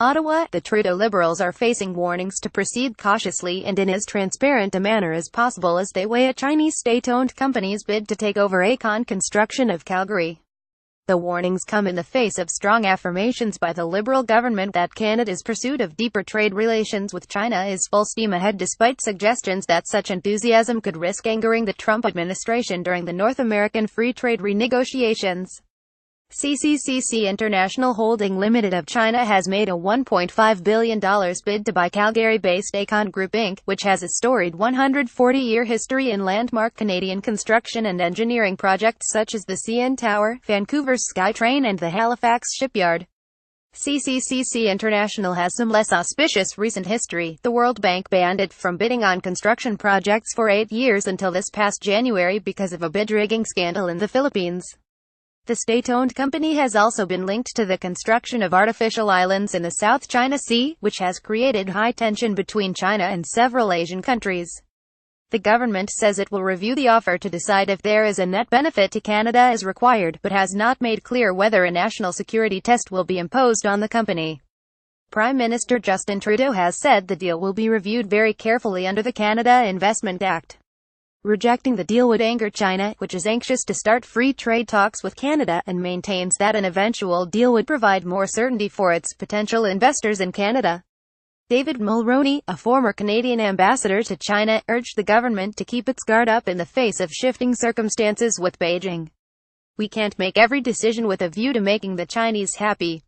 Ottawa, the Trudeau Liberals are facing warnings to proceed cautiously and in as transparent a manner as possible as they weigh a Chinese state-owned company's bid to take over aecon construction of Calgary. The warnings come in the face of strong affirmations by the Liberal government that Canada's pursuit of deeper trade relations with China is full steam ahead, despite suggestions that such enthusiasm could risk angering the Trump administration during the North American free trade renegotiations. CCCC International Holding Limited of China has made a $1.5 billion bid to buy Calgary-based aecon Group Inc., which has a storied 140-year history in landmark Canadian construction and engineering projects such as the CN Tower, Vancouver's SkyTrain and the Halifax Shipyard. CCCC International has some less auspicious recent history. The World Bank banned it from bidding on construction projects for 8 years until this past January because of a bid rigging scandal in the Philippines. The state-owned company has also been linked to the construction of artificial islands in the South China Sea, which has created high tension between China and several Asian countries. The government says it will review the offer to decide if there is a net benefit to Canada as required, but has not made clear whether a national security test will be imposed on the company. Prime Minister Justin Trudeau has said the deal will be reviewed very carefully under the Canada Investment Act. Rejecting the deal would anger China, which is anxious to start free trade talks with Canada, and maintains that an eventual deal would provide more certainty for its potential investors in Canada. David Mulroney, a former Canadian ambassador to China, urged the government to keep its guard up in the face of shifting circumstances with Beijing. "We can't make every decision with a view to making the Chinese happy.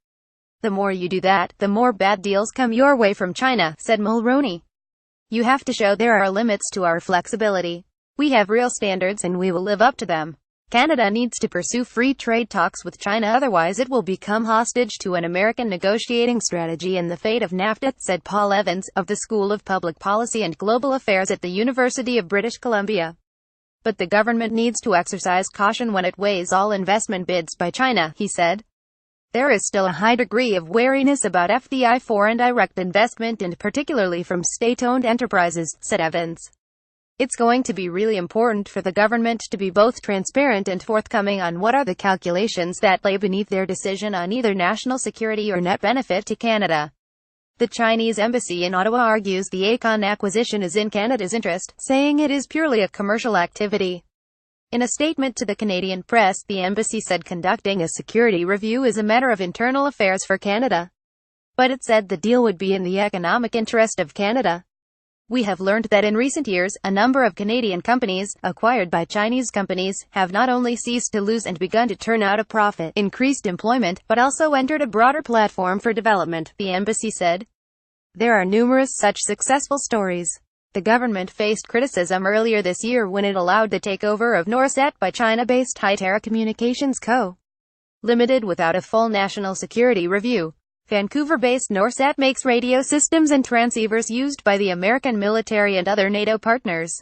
The more you do that, the more bad deals come your way from China," said Mulroney. "You have to show there are limits to our flexibility. We have real standards and we will live up to them. Canada needs to pursue free trade talks with China, otherwise it will become hostage to an American negotiating strategy and the fate of NAFTA," said Paul Evans, of the School of Public Policy and Global Affairs at the University of British Columbia. "But the government needs to exercise caution when it weighs all investment bids by China," he said. "There is still a high degree of wariness about FDI, foreign direct investment, and particularly from state-owned enterprises," said Evans. "It's going to be really important for the government to be both transparent and forthcoming on what are the calculations that lay beneath their decision on either national security or net benefit to Canada." The Chinese embassy in Ottawa argues the aecon acquisition is in Canada's interest, saying it is purely a commercial activity. In a statement to the Canadian press, the embassy said conducting a security review is a matter of internal affairs for Canada. But it said the deal would be in the economic interest of Canada. "We have learned that in recent years, a number of Canadian companies, acquired by Chinese companies, have not only ceased to lose and begun to turn out a profit, increased employment, but also entered a broader platform for development," the embassy said. "There are numerous such successful stories." The government faced criticism earlier this year when it allowed the takeover of Norsat by China-based Hytera Communications Co. Limited without a full national security review. Vancouver-based Norsat makes radio systems and transceivers used by the American military and other NATO partners.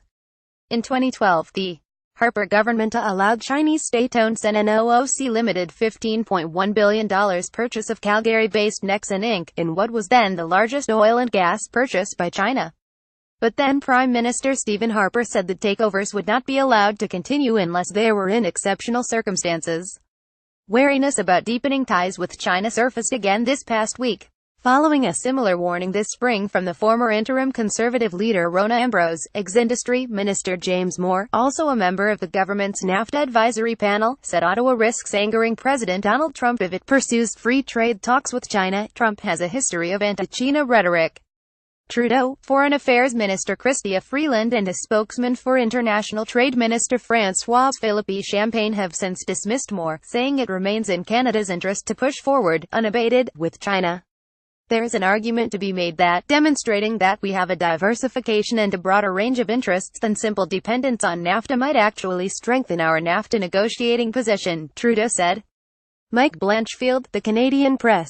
In 2012, the Harper government allowed Chinese state-owned CNOOC Limited $15.1 billion purchase of Calgary-based Nexen Inc., in what was then the largest oil and gas purchase by China. But then Prime Minister Stephen Harper said the takeovers would not be allowed to continue unless they were in exceptional circumstances. Wariness about deepening ties with China surfaced again this past week, following a similar warning this spring from the former interim Conservative leader Rona Ambrose. Ex-Industry Minister James Moore, also a member of the government's NAFTA advisory panel, said Ottawa risks angering President Donald Trump if it pursues free trade talks with China. Trump has a history of anti-China rhetoric. Trudeau, Foreign Affairs Minister Chrystia Freeland and a spokesman for International Trade Minister François-Philippe Champagne have since dismissed Moore, saying it remains in Canada's interest to push forward, unabated, with China. There is an argument to be made that, demonstrating that we have a diversification and a broader range of interests than simple dependence on NAFTA might actually strengthen our NAFTA negotiating position, Trudeau said. Mike Blanchfield, The Canadian Press.